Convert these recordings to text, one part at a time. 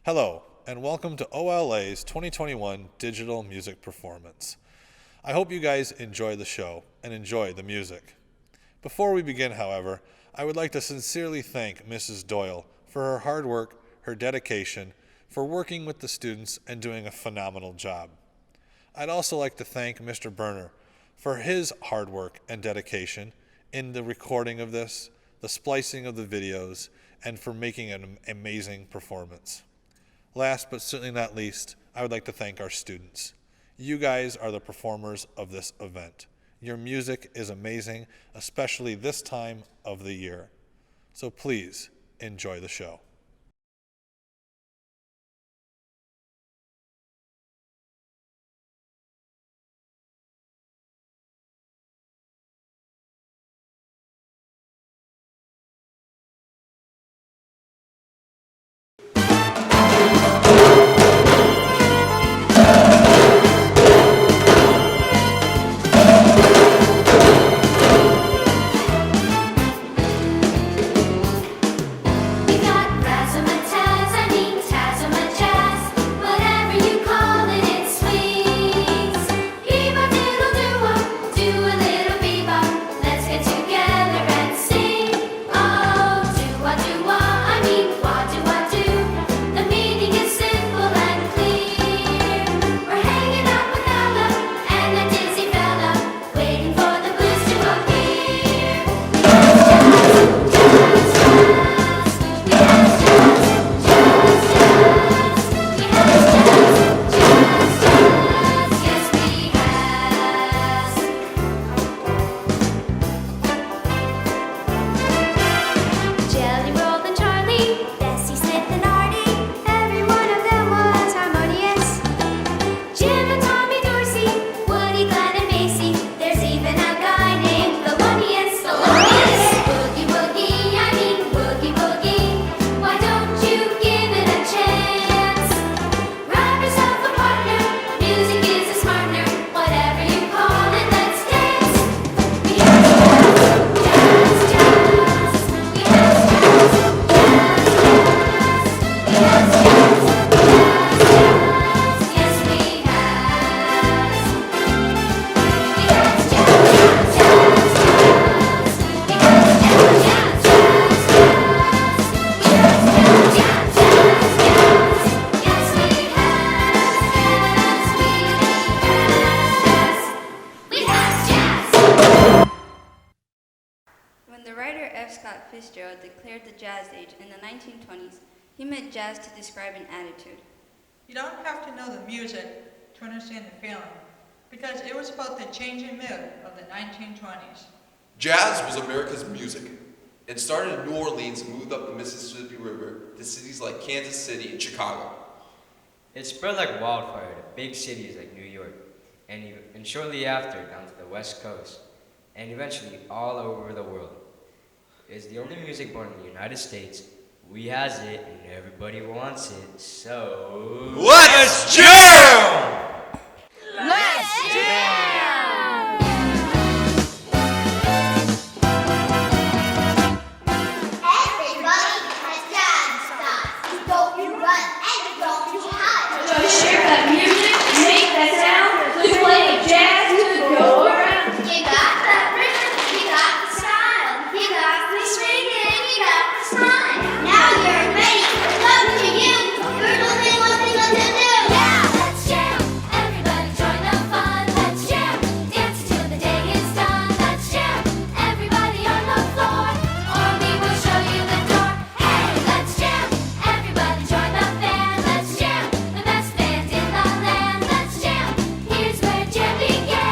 Hello, and welcome to OLA's 2021 Digital Music Performance. I hope you guys enjoy the show and enjoy the music. Before we begin, however, I would like to sincerely thank Mrs. Doyle for her hard work, her dedication, for working with the students and doing a phenomenal job. I'd also like to thank Mr. Berner for his hard work and dedication in the recording of this, the splicing of the videos, and for making an amazing performance. Last but certainly not least, I would like to thank our students. You guys are the performers of this event. Your music is amazing, especially this time of the year. So please enjoy the show. Declared the Jazz Age in the 1920s, he meant jazz to describe an attitude. You don't have to know the music to understand the feeling, because it was about the changing mood of the 1920s. Jazz was America's music. It started in New Orleans and moved up the Mississippi River to cities like Kansas City and Chicago. It spread like wildfire to big cities like New York, and shortly after down to the West Coast, and eventually all over the world. It's the only music born in the United States. We has it, and everybody wants it, so... Let's jam! Let's jam! Everybody has jazz style. Don't you run and don't you hide. So share that music, make that sound, we play jazz to go around. You got that rhythm, you got the style, you got the swing and you got the smile. Now you're ready, up to you. There's only one thing left to do. Yeah, let's jam. Everybody join the fun. Let's jam. Dance till the day is done. Let's jam. Everybody on the floor, or we will show you the door. Hey, let's jam. Everybody join the band. Let's jam. The best band in the land. Let's jam. Here's where jam begins.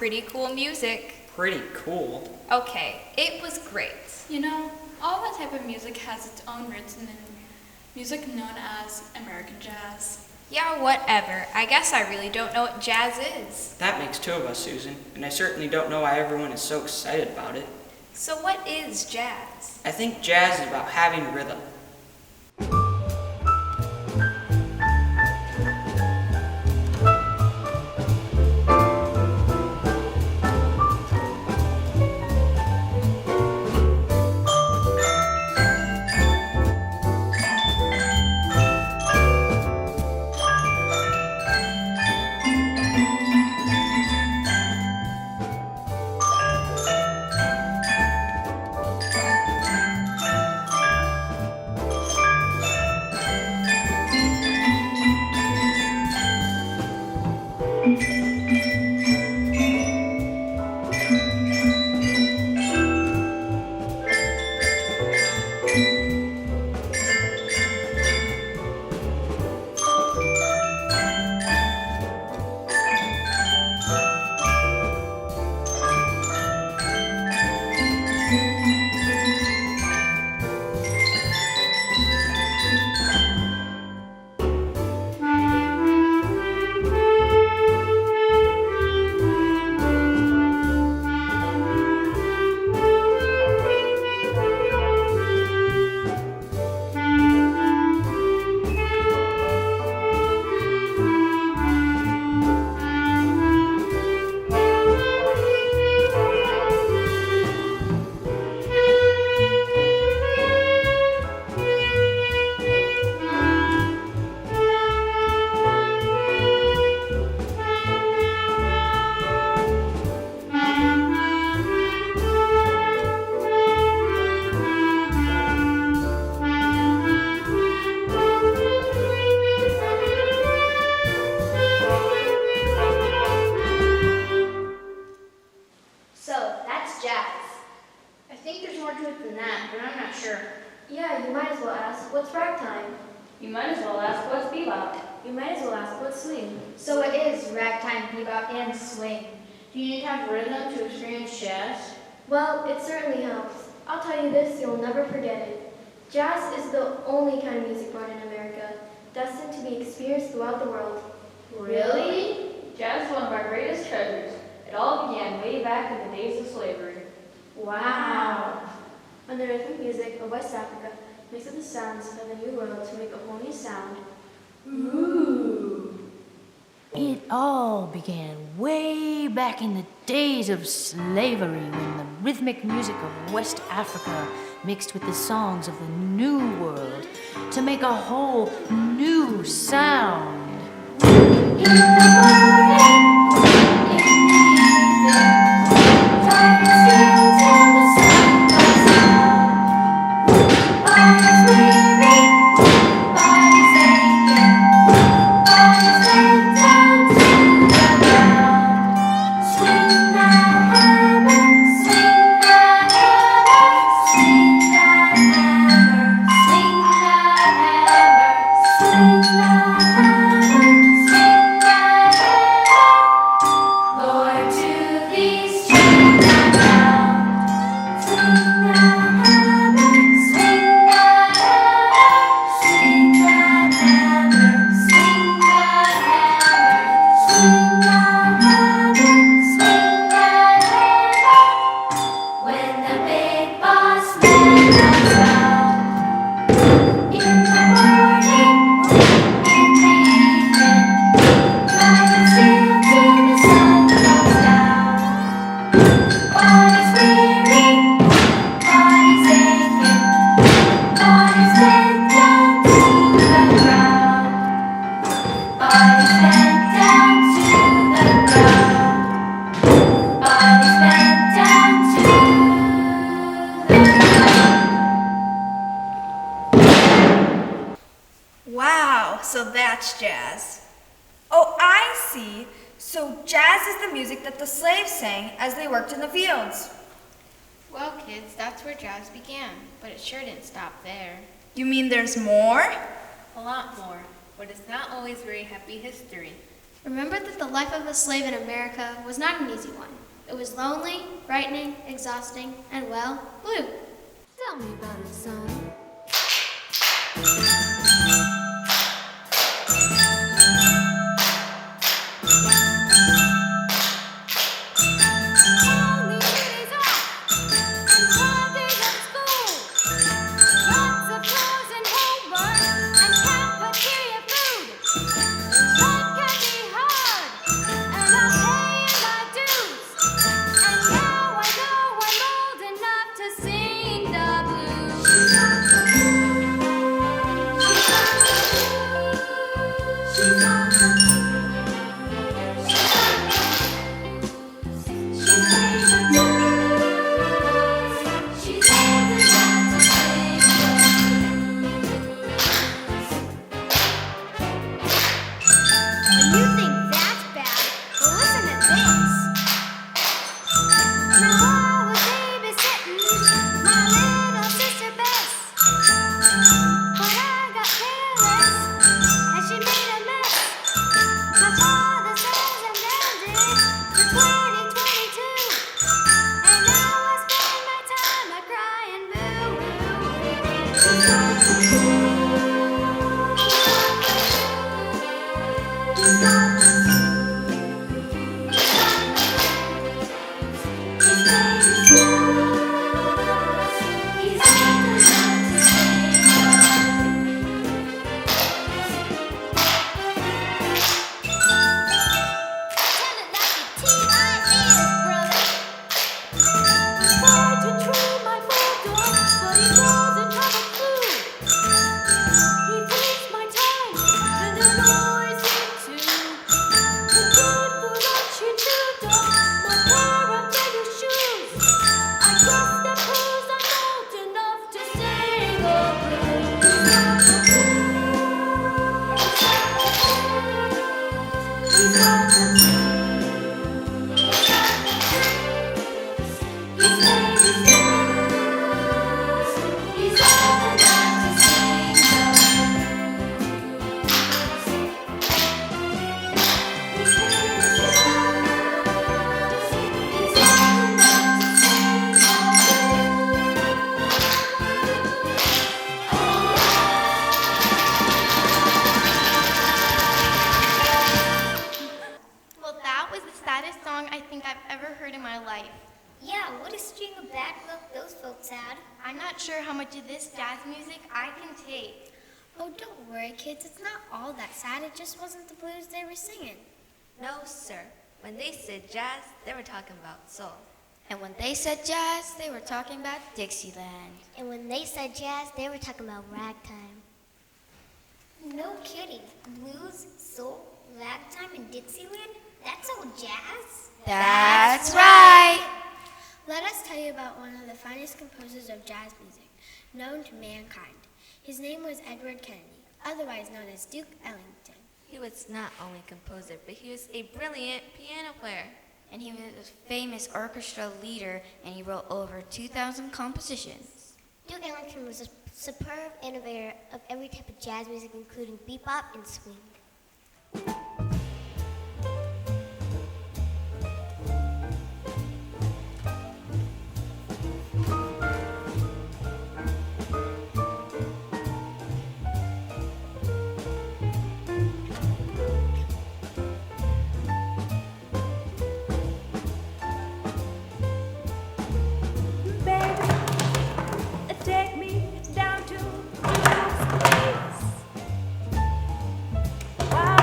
pretty cool music. Pretty cool. Okay, it was great. You know, all that type of music has its own roots in music known as American jazz. Yeah, whatever. I guess I really don't know what jazz is. That makes two of us, Susan, and I certainly don't know why everyone is so excited about it. So what is jazz? I think jazz is about having rhythm. So, that's jazz. I think there's more to it than that, but I'm not sure. Yeah, you might as well ask, what's ragtime? You might as well ask what's bebop. You might as well ask, what's swing? So it is ragtime, bebop, and swing. Do you need to have rhythm to experience jazz? Well, it certainly helps. I'll tell you this, you'll never forget it. Jazz is the only kind of music born in America, destined to be experienced throughout the world. Really? Jazz is one of our greatest treasures. It all began way back in the days of slavery. Wow! And the rhythmic music of West Africa mixes the sounds of the New World to make a whole new sound. Ooh. It all began way back in the days of slavery when the rhythmic music of West Africa mixed with the songs of the New World to make a whole new sound. In the morning, in the evening, time is still till the sun goes down. Bodies weary, bodies aching, bodies bent down to the ground. Swing that hammer, swing that hammer, swing that hammer, swing that hammer, swing that hammer, swing that hammer. Lord, to these chains I'm bound. Swing that hammer, swing that hammer, swing that hammer, swing that hammer, swing that hammer, swing that hammer. When the big boss man comes round, in the morning, in the evening, driving still till the sun goes down. Bodies weary, bodies aching, bodies bent down to the ground. Bodies bent down to the ground. Bodies bent down to the ground. Wow, so that's jazz. Oh, I see. So jazz is the music that the slaves sang as they worked in the fields. Well, kids, that's where jazz began, but it sure didn't stop there. You mean there's more? A lot more, but it's not always very happy history. Remember that the life of a slave in America was not an easy one. It was lonely, frightening, exhausting, and, well, blue. Tell me about it, son. Well, that was the saddest song I think I've ever heard in my life. Yeah, what a string of bad luck those folks had. I'm not sure how much of this jazz music I can take. Oh, don't worry, kids. It's not all that sad. It just wasn't the blues they were singing. No, sir. When they said jazz, they were talking about soul. And when they said jazz, they were talking about Dixieland. And when they said jazz, they were talking about ragtime. No kidding. Blues, soul, ragtime, and Dixieland? That's all jazz? That's right. Let us tell you about one of the finest composers of jazz music, known to mankind. His name was Edward Kennedy, otherwise known as Duke Ellington. He was not only a composer, but he was a brilliant piano player. And he was a famous orchestra leader, and he wrote over 2,000 compositions. Duke Ellington was a superb innovator of every type of jazz music, including bebop and swing. Take me down to the streets. While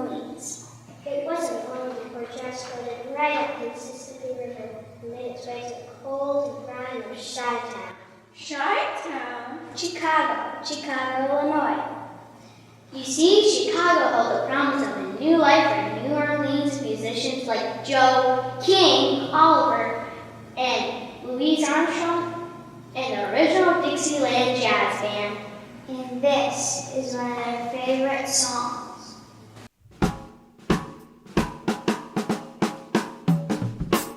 Orleans. It wasn't long before jazz floated right up the Mississippi River and made its way to the cold and grime of Chi-Town. Chi-Town? Chicago, Illinois. You see, Chicago held the promise of a new life for New Orleans musicians like Joe, King, Oliver, and Louis Armstrong, and the original Dixieland Jazz Band. And this is one of their favorite songs.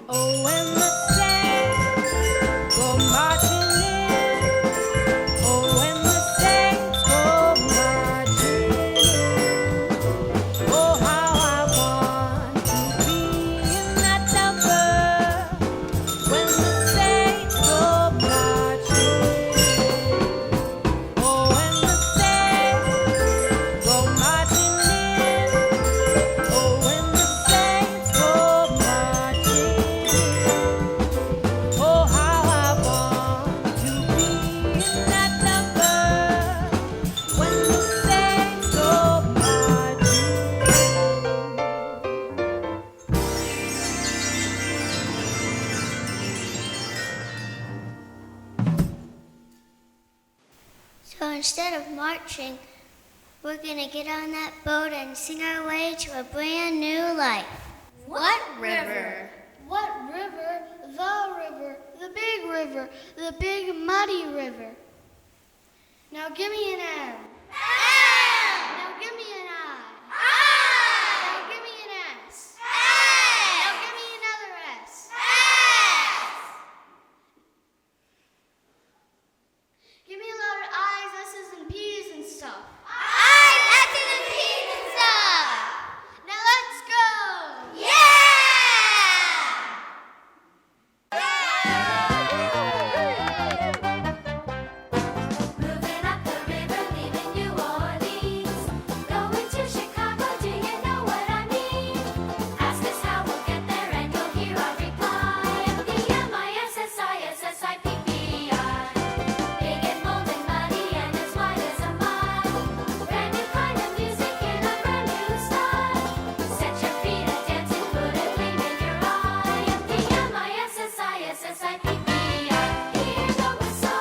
Oh, when the saints go marching in. Oh, when the saints go marching in. Oh, how I want to be in that number. When the saints go marching in. Oh, when the saints go marching in. Oh, when the saints go marching in. Oh, how I want to be in that number. When the saints go marching So instead of marching, we're gonna get on that boat and sing our way to a brand new life. What river? What river? The big river, the big muddy river. Now give me an M. Now give me an I. Now give me an S. Now give me another S. Give me a lot of I's, S's, and P's and stuff. I's, S's, and P's and stuff. Now let's go. Yeah! Moving up the river, leaving New Orleans, going to Chicago. Do you know what I mean? Ask us how we'll get there, and you'll hear our reply. M-D-M-I-S-S-I-S-S-I-P-P-I. Big and bold and muddy and as wide as a mile. Brand new kind of music in a brand new style. Set your feet a dancing, put a gleam in your eye. M-D-M-I-S-S-I-S-S-I-P-P-I. Hear the whistle,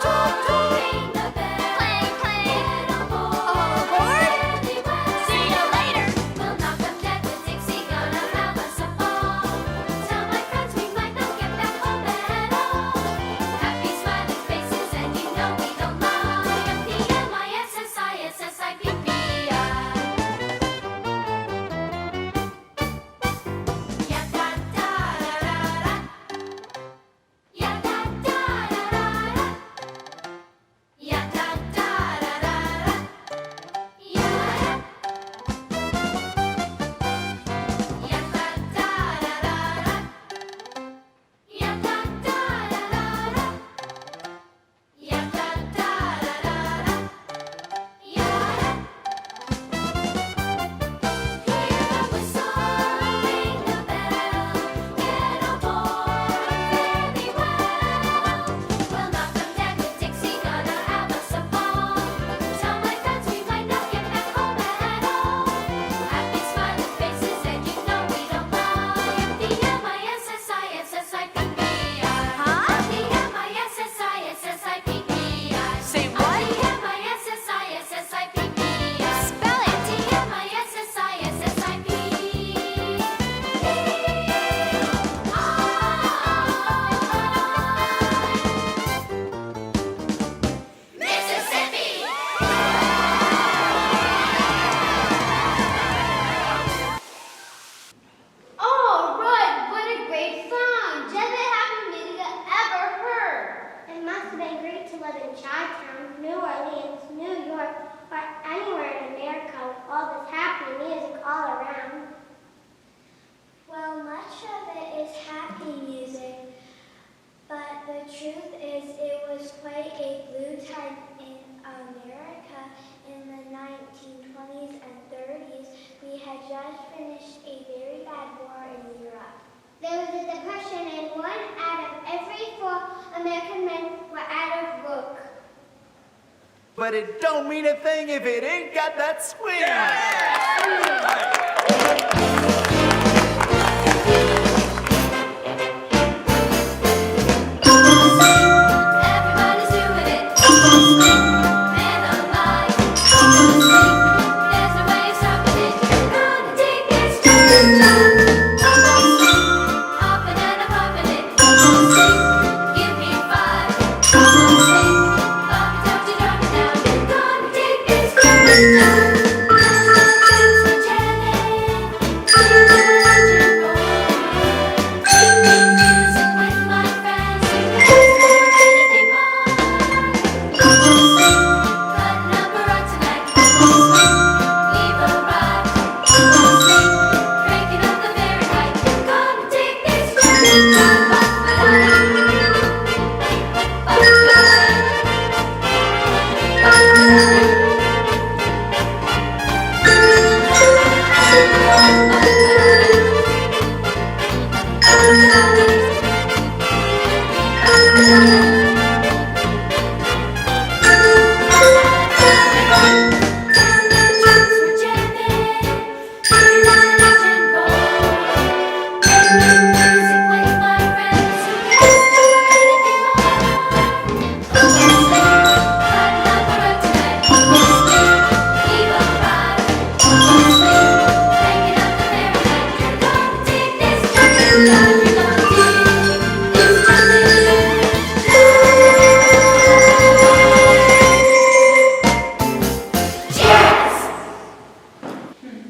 ring the bell. Clang, clang. Get on board. Really well. See you later. We'll knock 'em dead with Dixie, gonna have us a ball. Tell my friends we might not get back home at all. Happy smiling faces and you know we don't lie. M-D-M-I-S-S-I-S-S-I-P-P-I. Ya-da-da-da-da-da. Ya-da-da-da-da-da. Ya-da-da-da-da-da. Ya-da. Ya-da-da-da-da-da. Ya-da-da-da-da-da. Ya-da-da-da-da-da. Ya-da. Hear the whistle, ring the bell. Get on board very well. We'll knock 'em dead with Dixie, gonna have us a ball. Tell my friends we might not get back home at all. Happy smiling faces and you know we don't lie. M-D-M-I-S-S-I-S-S-I-P-P-I. M-D-M-I-S-S-I-S-S-I-P-P-I. Say what? M-D-M-I-S-S-I-S-S-I-P-P-I. Spell it. Mississippi! All right, what a great song! Just the happiest music I've ever heard. It must have been great to live in Chi-Town, New Orleans, New York, or anywhere in America with all this happy music all around. Well, much of it is happy music, but the truth is it was quite a blue time in America in the 1920s and 30s. We had just finished a very bad war in Europe. There was a depression and 1 out of every 4 American men were out of work. But it don't mean a thing if it ain't got that swing.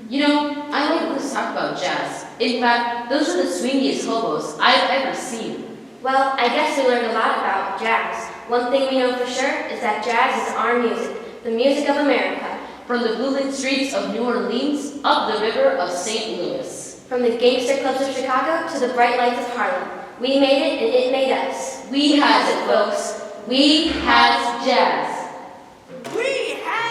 You know, I like let's talk about jazz. In fact, those are the swingiest hobos I've ever seen. Well, I guess we learned a lot about jazz. One thing we know for sure is that jazz is our music, the music of America. From the blue-lit streets of New Orleans up the river of St. Louis. From the gangster clubs of Chicago to the bright lights of Harlem. We made it and it made us. We has it, folks. We has jazz. We have